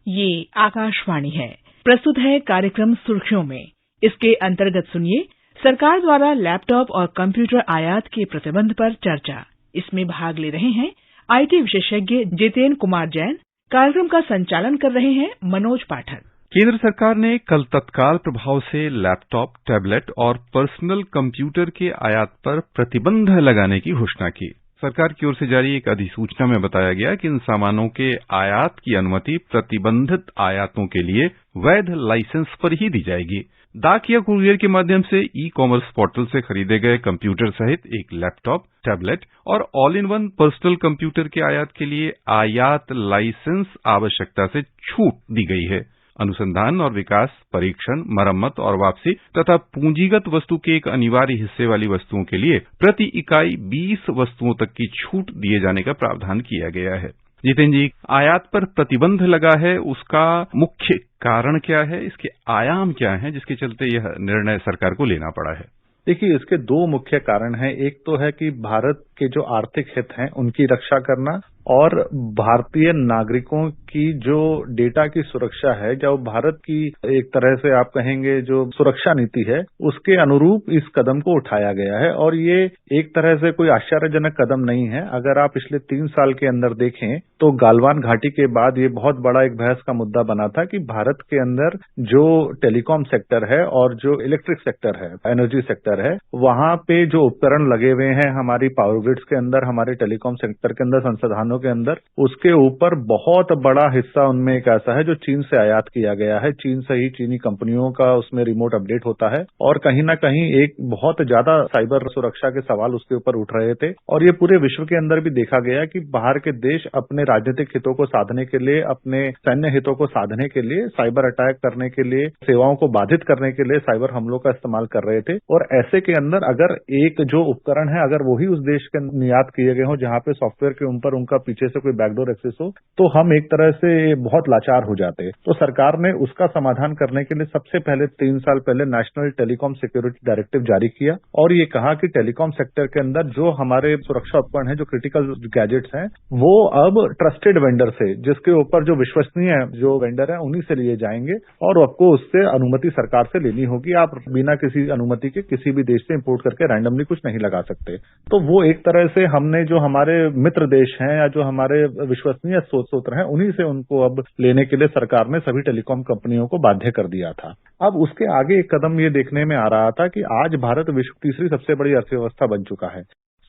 ये आकाशवाणी है। प्रस्तुत है कार्यक्रम सुर्खियों में। इसके अंतर्गत सुनिए सरकार द्वारा लैपटॉप और कंप्यूटर आयात के प्रतिबंध पर चर्चा। इसमें भाग ले रहे हैं IT विशेषज्ञ जितेंद्र कुमार जैन। कार्यक्रम का संचालन कर रहे हैं मनोज पाठक। केंद्र सरकार ने कल तत्काल प्रभाव से लैपटॉप, टैबलेट और पर्सनल कंप्यूटर के आयात पर प्रतिबंध लगाने की घोषणा की। सरकार की ओर से जारी एक अधिसूचना में बताया गया कि इन सामानों के आयात की अनुमति प्रतिबंधित आयातों के लिए वैध लाइसेंस पर ही दी जाएगी। डाक या कुरियर के माध्यम से ई-कॉमर्स पोर्टल से खरीदे गए कंप्यूटर सहित एक लैपटॉप, टैबलेट और all in one personal computer के आयात के लिए आयात लाइसेंस आवश्यकता से छूट दी गई है। अनुसंधान और विकास, परीक्षण, मरम्मत और वापसी तथा पूंजीगत वस्तु के एक अनिवार्य हिस्से वाली वस्तुओं के लिए प्रति इकाई 20 वस्तुओं तक की छूट दिए जाने का प्रावधान किया गया है। जितेंद्र जी, आयात पर प्रतिबंध लगा है, उसका मुख्य कारण क्या है, इसके आयाम क्या हैं, जिसके चलते यह निर्णय सरकार को लेना पड़ा है? देखिए, इसके दो मुख्य कारण हैं। एक तो है कि भारत के जो आर्थिक हित हैं उनकी रक्षा करना, और भारतीय नागरिकों की जो डेटा की सुरक्षा है, जो भारत की एक तरह से आप कहेंगे जो सुरक्षा नीति है, उसके अनुरूप इस कदम को उठाया गया है। और ये एक तरह से कोई आश्चर्यजनक कदम नहीं है। अगर आप पिछले 3 साल के अंदर देखें तो गालवान घाटी के बाद ये बहुत बड़ा एक बहस का मुद्दा बना था कि भारत के अंदर जो टेलीकॉम सेक्टर है और जो इलेक्ट्रिक सेक्टर है, एनर्जी सेक्टर है, वहां पे जो उपकरण लगे हुए हैं हमारी पावर ग्रिड्स के अंदर, हमारे टेलीकॉम सेक्टर के अंदर, संसाधनों के अंदर, उसके ऊपर बहुत बड़ा हिस्सा उनमें एक ऐसा है जो चीन से आयात किया गया है। चीन से ही चीनी कंपनियों का उसमें रिमोट अपडेट होता है, और कहीं ना कहीं एक बहुत ज्यादा साइबर सुरक्षा के सवाल उसके ऊपर उठ रहे थे। और ये पूरे विश्व के अंदर भी देखा गया कि बाहर के देश अपने राजनीतिक हितों को साधने के लिए, अपने सैन्य हितों को साधने के लिए, साइबर अटैक करने के लिए, सेवाओं को बाधित करने के लिए साइबर हमलों का इस्तेमाल कर रहे थे। और ऐसे के अंदर अगर एक जो उपकरण है, अगर वही उस देश के निर्यात किए गए हो जहां पे सॉफ्टवेयर के ऊपर उनका पीछे से कोई बैकडोर एक्सेस हो, तो हम एक तरह से बहुत लाचार हो जाते। तो सरकार ने उसका समाधान करने के लिए सबसे पहले 3 साल पहले नेशनल टेलीकॉम सिक्योरिटी डायरेक्टिव जारी किया, और ये कहा कि टेलीकॉम सेक्टर के अंदर जो हमारे सुरक्षा उपकरण है, जो क्रिटिकल गैजेट्स हैं, वो अब ट्रस्टेड वेंडर से, जिसके ऊपर जो विश्वसनीय जो वेंडर है, उन्हीं से लिए जाएंगे, और आपको उससे अनुमति सरकार से लेनी होगी। आप बिना किसी अनुमति के किसी भी देश से इंपोर्ट करके रैंडमली कुछ नहीं लगा सकते। तो वो एक तरह से हमने जो हमारे मित्र देश हैं या जो हमारे विश्वसनीय स्रोत हैं, उन्हीं से उनको अब लेने के लिए सरकार ने सभी टेलीकॉम कंपनियों को बाध्य कर दिया था। अब उसके आगे एक कदम ये देखने में आ रहा था कि आज भारत विश्व की तीसरी सबसे बड़ी अर्थव्यवस्था बन चुका है।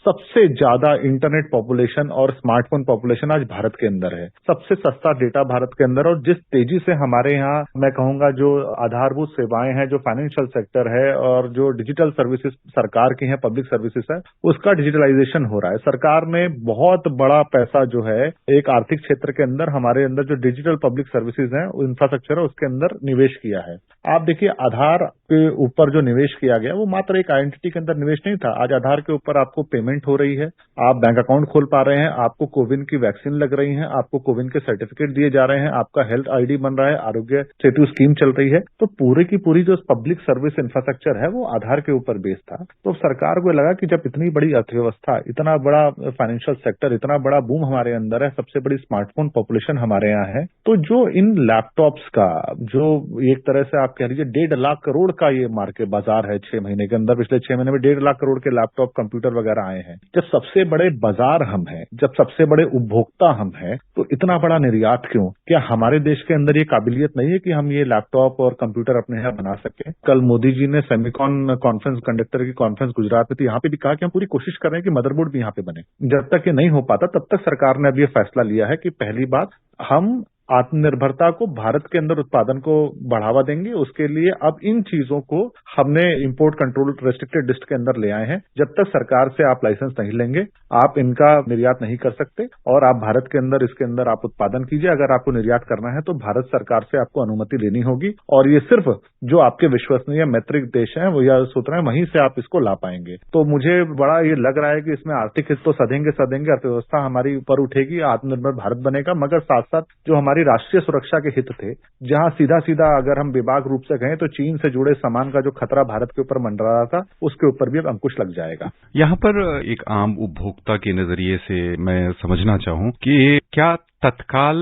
सबसे ज्यादा इंटरनेट पॉपुलेशन और स्मार्टफोन पॉपुलेशन आज भारत के अंदर है। सबसे सस्ता डेटा भारत के अंदर, और जिस तेजी से हमारे यहाँ मैं कहूंगा जो आधारभूत सेवाएं हैं, जो फाइनेंशियल सेक्टर है और जो डिजिटल सर्विसेज सरकार की हैं, पब्लिक सर्विसेज है, उसका डिजिटलाइजेशन हो रहा है। सरकार ने बहुत बड़ा पैसा जो है एक आर्थिक क्षेत्र के अंदर, हमारे अंदर जो डिजिटल पब्लिक सर्विसेज है, इंफ्रास्ट्रक्चर है, उसके अंदर निवेश किया है। आप देखिए, आधार के ऊपर जो निवेश किया गया वो मात्र एक आइडेंटिटी के अंदर निवेश नहीं था। आज आधार के ऊपर आपको पेमेंट हो रही है, आप बैंक अकाउंट खोल पा रहे हैं, आपको कोविन की वैक्सीन लग रही है, आपको कोविन के सर्टिफिकेट दिए जा रहे हैं, आपका हेल्थ आईडी बन रहा है, आरोग्य सेतु स्कीम चल रही है। तो पूरी की पूरी जो पब्लिक सर्विस इंफ्रास्ट्रक्चर है वो आधार के ऊपर बेस्ड था। तो सरकार को लगा कि जब इतनी बड़ी अर्थव्यवस्था, इतना बड़ा फाइनेंशियल सेक्टर, इतना बड़ा बूम हमारे अंदर है, सबसे बड़ी स्मार्टफोन पॉपुलेशन हमारे यहाँ है, तो जो इन लैपटॉप्स का जो एक तरह से आप कह लीजिए 1.5 लाख करोड़ का ये मार्केट बाजार है, 6 महीने के अंदर, पिछले 6 महीने में 1.5 लाख करोड़ के लैपटॉप, कंप्यूटर वगैरह आए हैं। जब सबसे बड़े बाजार हम हैं, जब सबसे बड़े उपभोक्ता हम हैं, तो इतना बड़ा निर्यात क्यों? क्या हमारे देश के अंदर ये काबिलियत नहीं है कि हम ये लैपटॉप और कंप्यूटर अपने यहाँ बना सकें? कल मोदी जी ने सेमिकॉन कॉन्फ्रेंस, कंडक्टर की कॉन्फ्रेंस गुजरात में थी, यहाँ पे भी कहा कि हम पूरी कोशिश कर रहे हैं कि मदरबोर्ड भी यहाँ पे बने। जब तक ये नहीं हो पाता तब तक सरकार ने अब ये फैसला लिया है कि पहली बात, हम आत्मनिर्भरता को, भारत के अंदर उत्पादन को बढ़ावा देंगे। उसके लिए अब इन चीजों को हमने इंपोर्ट कंट्रोल रेस्ट्रिक्टेड लिस्ट के अंदर ले आए हैं। जब तक सरकार से आप लाइसेंस नहीं लेंगे, आप इनका निर्यात नहीं कर सकते, और आप भारत के अंदर इसके अंदर आप उत्पादन कीजिए। अगर आपको निर्यात करना है तो भारत सरकार से आपको अनुमति लेनी होगी, और ये सिर्फ जो आपके विश्वसनीय मैत्रिक देश हैं, वो यह सूत्र है, वहीं से आप इसको ला पाएंगे। तो मुझे बड़ा ये लग रहा है कि इसमें आर्थिक हित तो सधेंगे, अर्थव्यवस्था हमारी ऊपर उठेगी, आत्मनिर्भर भारत बनेगा, मगर साथ साथ जो हमारी हमारी राष्ट्रीय सुरक्षा के हित थे, जहां सीधा सीधा अगर हम बेबाक रूप से कहें तो चीन से जुड़े सामान का जो खतरा भारत के ऊपर मंडरा रहा था, उसके ऊपर भी अब अंकुश लग जाएगा। यहाँ पर एक आम उपभोक्ता के नजरिए से मैं समझना चाहूँ कि क्या तत्काल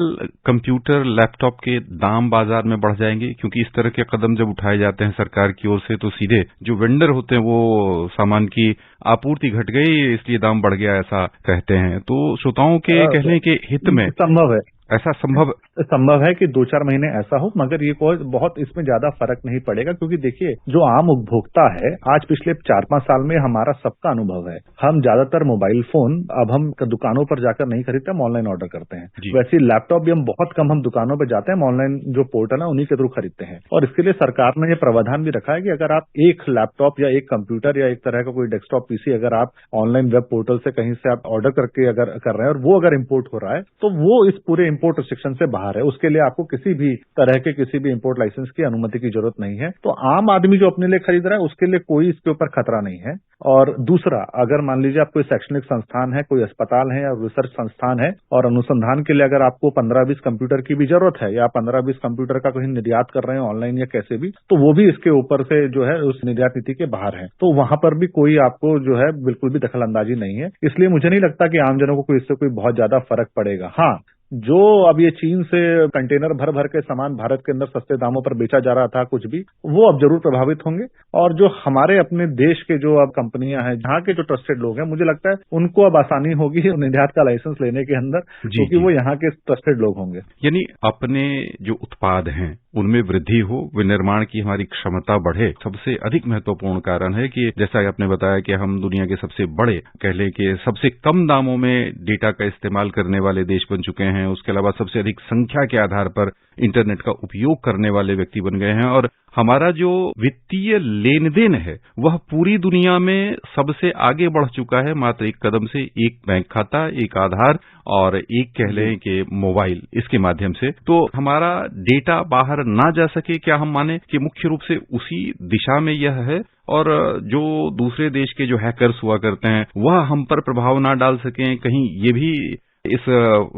कंप्यूटर लैपटॉप के दाम बाजार में बढ़ जाएंगे, क्योंकि इस तरह के कदम जब उठाए जाते हैं सरकार की ओर से तो सीधे जो वेंडर होते हैं वो सामान की आपूर्ति घट गई इसलिए दाम बढ़ गया ऐसा कहते हैं। तो श्रोताओं के कहने के हित में संभव है, ऐसा संभव है कि 2-4 महीने ऐसा हो, मगर ये कोई बहुत इसमें ज्यादा फर्क नहीं पड़ेगा, क्योंकि देखिए जो आम उपभोक्ता है, आज पिछले 4-5 साल में हमारा सबका अनुभव है, हम ज्यादातर मोबाइल फोन अब हम दुकानों पर जाकर नहीं खरीदते, हम ऑनलाइन ऑर्डर करते हैं। वैसे लैपटॉप भी हम बहुत कम हम दुकानों पर जाते हैं, ऑनलाइन जो पोर्टल है उन्हीं के थ्रू खरीदते हैं। और इसके लिए सरकार ने ये प्रावधान भी रखा है कि अगर आप एक लैपटॉप या एक कंप्यूटर या एक तरह का कोई डेस्कटॉप पीसी अगर आप ऑनलाइन वेब पोर्टल से कहीं से आप ऑर्डर करके अगर कर रहे हैं और वो अगर इम्पोर्ट हो रहा है, तो वो इस पूरे इम्पोर्ट रिस्ट्रिक्शन से बाहर है। उसके लिए आपको किसी भी तरह के किसी भी इम्पोर्ट लाइसेंस की अनुमति की जरूरत नहीं है। तो आम आदमी जो अपने लिए खरीद रहा है उसके लिए कोई इसके ऊपर खतरा नहीं है। और दूसरा, अगर मान लीजिए आप कोई शैक्षणिक संस्थान है, कोई अस्पताल है या रिसर्च संस्थान है और अनुसंधान के लिए अगर आपको 15-20 कंप्यूटर की भी जरूरत है या 15-20 कंप्यूटर का कहीं निर्यात कर रहे हैं ऑनलाइन या कैसे भी, तो वो भी इसके ऊपर से जो है उस निर्यात नीति के बाहर है। तो वहां पर भी कोई आपको जो है बिल्कुल भी दखल अंदाजी नहीं है। इसलिए मुझे नहीं लगता कि आमजनों को इससे कोई बहुत ज्यादा फर्क पड़ेगा। हाँ, जो अब ये चीन से कंटेनर भर भर के सामान भारत के अंदर सस्ते दामों पर बेचा जा रहा था कुछ भी, वो अब जरूर प्रभावित होंगे। और जो हमारे अपने देश के जो अब कंपनियां हैं, जहाँ के जो ट्रस्टेड लोग हैं, मुझे लगता है उनको अब आसानी होगी निर्यात का लाइसेंस लेने के अंदर, क्योंकि वो यहाँ के ट्रस्टेड लोग होंगे। यानी अपने जो उत्पाद हैं उनमें वृद्धि हो, विनिर्माण की हमारी क्षमता बढ़े, सबसे अधिक महत्वपूर्ण कारण है कि जैसा आपने बताया कि हम दुनिया के सबसे बड़े, कह लें कि सबसे कम दामों में डेटा का इस्तेमाल करने वाले देश बन चुके हैं। उसके अलावा सबसे अधिक संख्या के आधार पर इंटरनेट का उपयोग करने वाले व्यक्ति बन गए हैं और हमारा जो वित्तीय लेन देन है वह पूरी दुनिया में सबसे आगे बढ़ चुका है। मात्र एक कदम से एक बैंक खाता, एक आधार और एक कह लें कि मोबाइल, इसके माध्यम से तो हमारा डेटा बाहर ना जा सके, क्या हम माने कि मुख्य रूप से उसी दिशा में यह है। और जो दूसरे देश के जो हैकर्स हुआ करते हैं वह हम पर प्रभाव ना डाल सकें, कहीं ये भी इस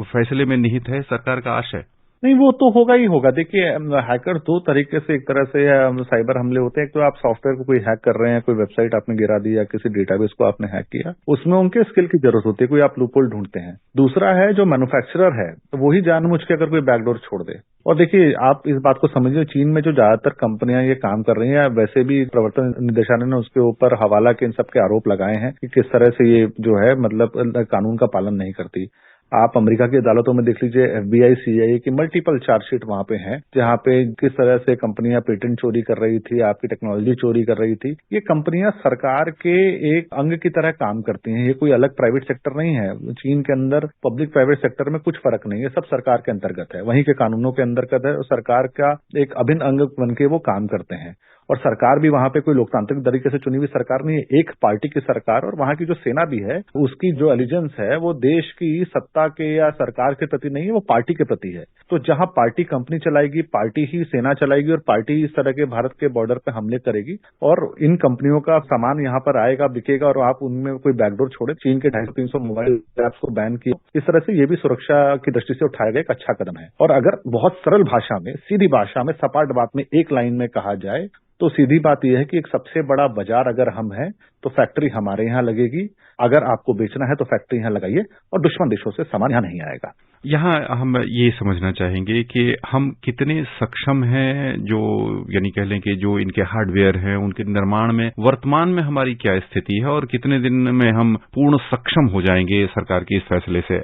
फैसले में निहित है सरकार का आशय? नहीं, वो तो होगा ही होगा। देखिए, हैकर दो तरीके से, एक तरह से साइबर हमले होते हैं। एक तो आप सॉफ्टवेयर को कोई हैक कर रहे हैं, कोई वेबसाइट आपने गिरा दी या किसी डेटाबेस को आपने हैक किया, उसमें उनके स्किल की जरूरत होती है, कोई आप लूपहोल ढूंढते हैं। दूसरा है जो मैन्युफैक्चरर है, तो वही जानबूझ के अगर कोई बैकडोर छोड़ दे। और देखिए, आप इस बात को समझिए, चीन में जो ज्यादातर कंपनियां ये काम कर रही हैं, वैसे भी प्रवर्तन निदेशालय ने उसके ऊपर हवाला के इन सबके आरोप लगाए हैं कि किस तरह से ये जो है मतलब कानून का पालन नहीं करती। आप अमेरिका की अदालतों में देख लीजिए, FBI, CIA की मल्टीपल चार्जशीट वहां पे हैं, जहां पे किस तरह से कंपनियां पेटेंट चोरी कर रही थी, आपकी टेक्नोलॉजी चोरी कर रही थी। ये कंपनियां सरकार के एक अंग की तरह काम करती हैं, ये कोई अलग प्राइवेट सेक्टर नहीं है। चीन के अंदर पब्लिक प्राइवेट सेक्टर में कुछ फर्क नहीं है, सब सरकार के अंतर्गत है, वहीं के कानूनों के अंतर्गत है और सरकार का एक अभिन्न अंग बन के वो काम करते हैं। और सरकार भी वहां पे कोई लोकतांत्रिक तरीके से चुनी हुई सरकार नहीं है, एक पार्टी की सरकार। और वहां की जो सेना भी है, उसकी जो एलिजेंस है वो देश की सत्ता के या सरकार के प्रति नहीं है, वो पार्टी के प्रति है। तो जहां पार्टी कंपनी चलाएगी, पार्टी ही सेना चलाएगी और पार्टी इस तरह के भारत के बॉर्डर पे हमले करेगी और इन कंपनियों का सामान यहाँ पर आएगा, बिकेगा और आप उनमें कोई बैकडोर छोड़े। चीन के 250-300 मोबाइल ऐप्स को बैन किया, इस तरह से ये भी सुरक्षा की दृष्टि से उठाया गया एक अच्छा कदम है। और अगर बहुत सरल भाषा में, सीधी भाषा में, सपाट बात में, एक लाइन में कहा जाए तो सीधी बात यह है कि एक सबसे बड़ा बाजार अगर हम हैं तो फैक्ट्री हमारे यहाँ लगेगी। अगर आपको बेचना है तो फैक्ट्री यहाँ लगाइए और दुश्मन देशों से सामान यहाँ नहीं आएगा। यहाँ हम ये समझना चाहेंगे कि हम कितने सक्षम हैं, जो यानी कह लें कि जो इनके हार्डवेयर हैं उनके निर्माण में वर्तमान में हमारी क्या स्थिति है और कितने दिन में हम पूर्ण सक्षम हो जाएंगे सरकार के इस फैसले से?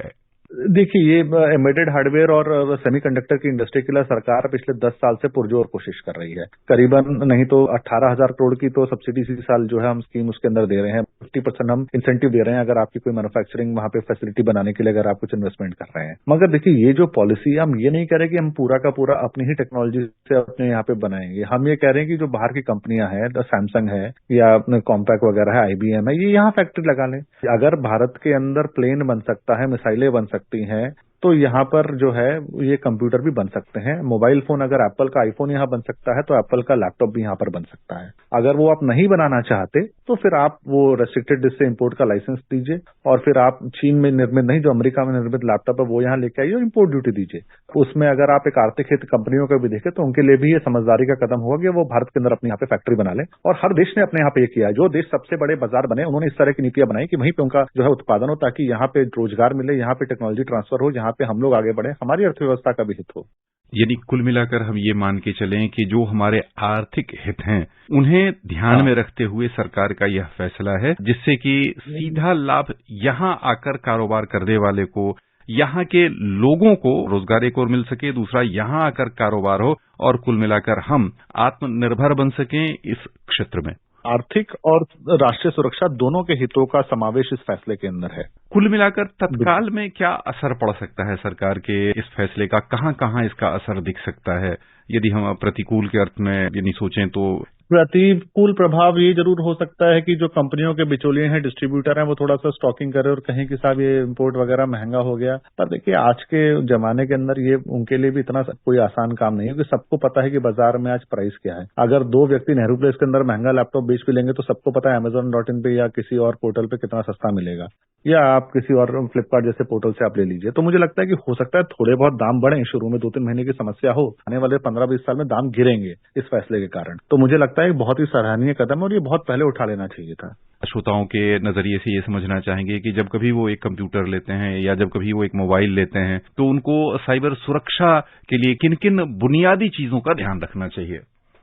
देखिए, ये एम्बेडेड हार्डवेयर और सेमीकंडक्टर की इंडस्ट्री के लिए सरकार पिछले 10 साल से पुरजोर कोशिश कर रही है। करीबन नहीं तो 18,000 करोड़ की तो सब्सिडी इसी साल जो है हम स्कीम उसके अंदर दे रहे हैं। 50% हम इंसेंटिव दे रहे हैं अगर आपकी कोई मैन्युफैक्चरिंग वहां पे फैसिलिटी बनाने के लिए अगर आप कुछ इन्वेस्टमेंट कर रहे हैं। मगर देखिए, ये जो पॉलिसी, हम ये नहीं कह रहे कि हम पूरा का पूरा अपनी ही टेक्नोलॉजी से अपने यहाँ पे बनाएंगे। हम ये कह रहे हैं कि जो बाहर की कंपनियां हैं, सैमसंग है या कॉम्पैक वगैरह है, IBM है, ये यहाँ फैक्ट्री लगा लें। अगर भारत के अंदर प्लेन बन सकता है, मिसाइलें बन सकती हैं, तो यहाँ पर जो है ये कंप्यूटर भी बन सकते हैं। मोबाइल फोन अगर एप्पल का आईफोन यहाँ बन सकता है तो एप्पल का लैपटॉप भी यहाँ पर बन सकता है। अगर वो आप नहीं बनाना चाहते तो फिर आप वो रेस्ट्रिक्टेड लिस्ट से इम्पोर्ट का लाइसेंस दीजिए और फिर आप चीन में निर्मित नहीं, जो अमेरिका में निर्मित लैपटॉप है वो यहाँ लेके आइए और इम्पोर्ट ड्यूटी दीजिए। उसमें अगर आप एक आर्थिक हित कंपनियों का भी देखें तो उनके लिए भी ये समझदारी का कदम होगा कि वो भारत के अंदर अपने यहाँ पे फैक्ट्री बना ले। और हर देश ने अपने यहाँ पे ये किया है। जो देश सबसे बड़े बाजार बने उन्होंने इस तरह की नीतियां बनाई कि वहीं पे उनका जो है उत्पादन हो, ताकि यहाँ पे रोजगार मिले, यहाँ पे टेक्नोलॉजी ट्रांसफर हो, यहाँ पे हम लोग आगे बढ़े, हमारी अर्थव्यवस्था का भी हित हो। यानी कुल मिलाकर हम ये मान के चलें कि जो हमारे आर्थिक हित हैं उन्हें ध्यान में रखते हुए सरकार का यह फैसला है, जिससे कि सीधा लाभ यहाँ आकर कारोबार करने वाले को, यहाँ के लोगों को रोजगार एक और मिल सके, दूसरा यहाँ आकर कारोबार हो और कुल मिलाकर हम आत्मनिर्भर बन सकें इस क्षेत्र में। आर्थिक और राष्ट्रीय सुरक्षा दोनों के हितों का समावेश इस फैसले के अंदर है। कुल मिलाकर तत्काल में क्या असर पड़ सकता है सरकार के इस फैसले का? कहाँ कहाँ इसका असर दिख सकता है? यदि हम प्रतिकूल के अर्थ में यदि सोचें तो प्रतिकूल प्रभाव ये जरूर हो सकता है कि जो कंपनियों के बिचौलिए हैं, डिस्ट्रीब्यूटर हैं, वो थोड़ा सा स्टॉकिंग करे और कहें कि साहब ये इम्पोर्ट वगैरह महंगा हो गया। पर देखिए आज के जमाने के अंदर ये उनके लिए भी इतना कोई आसान काम नहीं है, क्योंकि सबको पता है कि बाजार में आज प्राइस क्या है। अगर दो व्यक्ति नेहरू प्लेस के अंदर महंगा लैपटॉप बेच भी लेंगे तो सबको पता है Amazon.in पे या किसी और पोर्टल पे कितना सस्ता मिलेगा, या आप किसी और फ्लिपकार्ट जैसे पोर्टल से आप ले लीजिए। तो मुझे लगता है कि हो सकता है थोड़े बहुत दाम बढ़े, शुरू में 2-3 महीने की समस्या हो, आने वाले 15-20 साल में दाम गिरेंगे इस फैसले के कारण। तो मुझे लगता है बहुत ही सराहनीय कदम और ये बहुत पहले उठा लेना चाहिए था। श्रोताओं के नजरिए से ये समझना चाहेंगे कि जब कभी वो एक कंप्यूटर लेते हैं या जब कभी वो एक मोबाइल लेते हैं तो उनको साइबर सुरक्षा के लिए किन किन बुनियादी चीजों का ध्यान रखना चाहिए?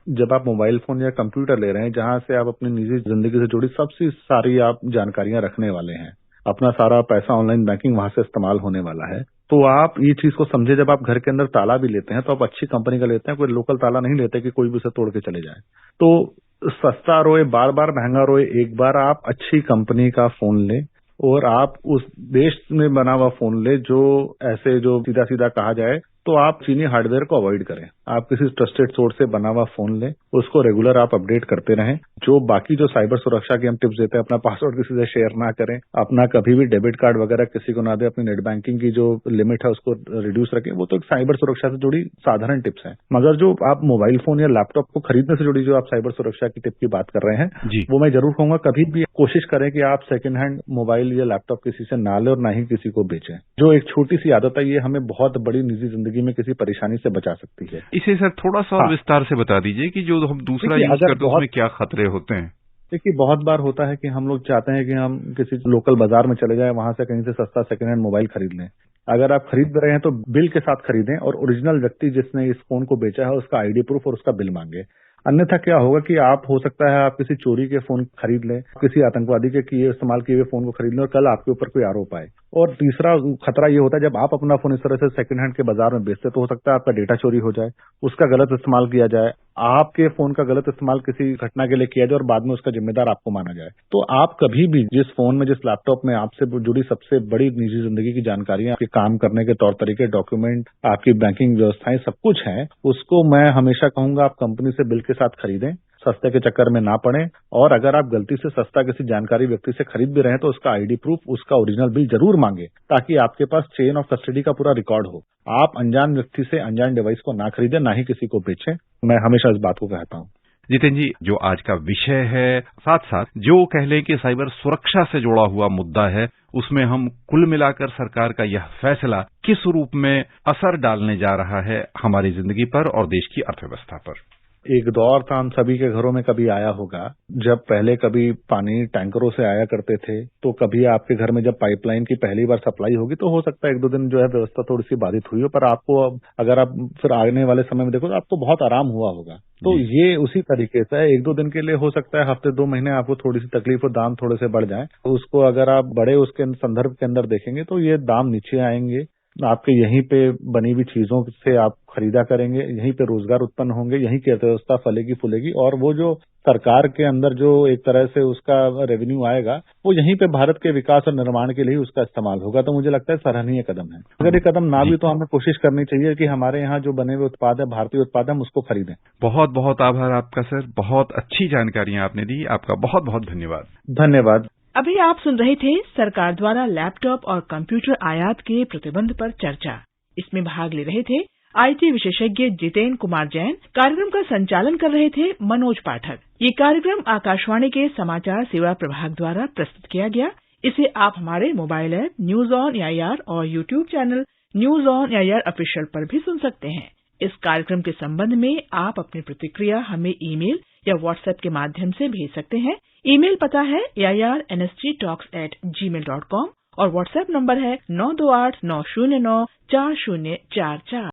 जब आप मोबाइल फोन या कंप्यूटर ले रहे हैं जहां से आप अपनी निजी जिंदगी से जुड़ी सबसे सारी आप जानकारियां रखने वाले हैं, अपना सारा पैसा ऑनलाइन बैंकिंग वहां से इस्तेमाल होने वाला है, तो आप ये चीज को समझे। जब आप घर के अंदर ताला भी लेते हैं तो आप अच्छी कंपनी का लेते हैं, कोई लोकल ताला नहीं लेते कि कोई भी उसे तोड़ के चले जाए। तो सस्ता रोए, बार बार महंगा रोए, एक बार आप अच्छी कंपनी का फोन लें और आप उस देश में बना हुआ फोन ले जो ऐसे जो सीधा सीधा कहा जाए तो आप चीनी हार्डवेयर को अवॉइड करें। आप किसी ट्रस्टेड सोर्स से बना हुआ फोन लें, उसको रेगुलर आप अपडेट करते रहें। जो बाकी जो साइबर सुरक्षा की हम टिप्स देते हैं, अपना पासवर्ड किसी से शेयर ना करें, अपना कभी भी डेबिट कार्ड वगैरह किसी को ना दें, अपनी नेट बैंकिंग की जो लिमिट है उसको रिड्यूस रखें। वो तो एक साइबर सुरक्षा से जुड़ी साधारण टिप्स हैं। मगर जो आप मोबाइल फोन या लैपटॉप को खरीदने से जुड़ी जो आप साइबर सुरक्षा की टिप की बात कर रहे हैं, वो मैं जरूर कहूंगा कभी भी कोशिश करें कि आप सेकेंड हैंड मोबाइल या लैपटॉप किसी से ना लें और ना ही किसी को बेचें। जो एक छोटी सी आदत है ये हमें बहुत बड़ी निजी जिंदगी में किसी परेशानी से बचा सकती है। इसे सर थोड़ा सा और विस्तार से बता दीजिए कि जो हम दूसरा यूज करते हैं उसमें क्या खतरे होते हैं। देखिए बहुत बार होता है कि हम लोग चाहते हैं कि हम किसी लोकल बाजार में चले जाएं, वहां से कहीं से सस्ता सेकंड हैंड मोबाइल खरीद लें। अगर आप खरीद रहे हैं तो बिल के साथ खरीदें और ओरिजिनल व्यक्ति जिसने इस फोन को बेचा है उसका आईडी प्रूफ और उसका बिल मांगे। अन्यथा क्या होगा कि आप हो सकता है आप किसी चोरी के फोन खरीद लें, किसी आतंकवादी के इस्तेमाल किए हुए फोन को खरीद लें और कल आपके ऊपर कोई आरोप आए। और तीसरा खतरा ये होता है जब आप अपना फोन इस तरह से सेकंड हैंड के बाजार में बेचते तो हो सकता है आपका डेटा चोरी हो जाए, उसका गलत इस्तेमाल किया जाए, आपके फोन का गलत इस्तेमाल किसी घटना के लिए किया जाए और बाद में उसका जिम्मेदार आपको माना जाए। तो आप कभी भी जिस फोन में, जिस लैपटॉप में आपसे जुड़ी सबसे बड़ी निजी जिंदगी की जानकारियां, आपके काम करने के तौर तरीके, डॉक्यूमेंट, आपकी बैंकिंग व्यवस्थाएं सब कुछ है, उसको मैं हमेशा कहूंगा आप कंपनी से बिल के साथ खरीदें, सस्ते के चक्कर में ना पड़े। और अगर आप गलती से सस्ता किसी जानकारी व्यक्ति से खरीद भी रहे हैं तो उसका आईडी प्रूफ, उसका ओरिजिनल बिल जरूर मांगे, ताकि आपके पास चेन ऑफ कस्टडी का पूरा रिकॉर्ड हो। आप अनजान व्यक्ति से अनजान डिवाइस को ना खरीदें, ना ही किसी को बेचें। मैं हमेशा इस बात को कहता हूँ। जितेंद्र जी, जो आज का विषय है, साथ साथ जो कह लें कि साइबर सुरक्षा से जुड़ा हुआ मुद्दा है, उसमें हम कुल मिलाकर सरकार का यह फैसला किस रूप में असर डालने जा रहा है हमारी जिंदगी पर और देश की अर्थव्यवस्था पर। एक दौर था, हम सभी के घरों में कभी आया होगा, जब पहले कभी पानी टैंकरों से आया करते थे, तो कभी आपके घर में जब पाइपलाइन की पहली बार सप्लाई होगी तो हो सकता है 1-2 दिन जो है व्यवस्था थोड़ी सी बाधित हुई हो, पर आपको अगर आप फिर आने वाले समय में देखो तो आपको बहुत आराम हुआ होगा। तो ये उसी तरीके से 1-2 दिन के लिए हो सकता है, हफ्ते 2 महीने आपको थोड़ी सी तकलीफ और दाम थोड़े से बढ़ जाए। तो उसको अगर आप बड़े उसके संदर्भ के अंदर देखेंगे तो ये दाम नीचे आएंगे, आपके यहीं पे बनी हुई चीजों से आप खरीदा करेंगे, यहीं पे रोजगार उत्पन्न होंगे, यहीं की अर्थव्यवस्था फलेगी फूलेगी और वो जो सरकार के अंदर जो एक तरह से उसका रेवेन्यू आएगा वो यहीं पे भारत के विकास और निर्माण के लिए उसका इस्तेमाल होगा। तो मुझे लगता है सराहनीय कदम है। अगर ये कदम ना भी तो हमें कोशिश करनी चाहिए कि हमारे यहाँ जो बने हुए उत्पाद है, भारतीय उत्पाद, हम उसको खरीदें। बहुत बहुत आभार आपका सर, बहुत अच्छी जानकारियां आपने दी, आपका बहुत बहुत धन्यवाद। धन्यवाद। अभी आप सुन रहे थे सरकार द्वारा लैपटॉप और कंप्यूटर आयात के प्रतिबंध पर चर्चा। इसमें भाग ले रहे थे आईटी विशेषज्ञ जितेंद्र कुमार जैन। कार्यक्रम का संचालन कर रहे थे मनोज पाठक। ये कार्यक्रम आकाशवाणी के समाचार सेवा प्रभाग द्वारा प्रस्तुत किया गया। इसे आप हमारे mobile app News on AIR और YouTube channel News on AIR official पर भी सुन सकते हैं। इस कार्यक्रम के संबंध में आप अपनी प्रतिक्रिया हमें ईमेल या व्हाट्सएप के माध्यम से भेज सकते हैं। ईमेल पता है airnsgtalks@gmail.com और व्हाट्सएप नंबर है 9289094044।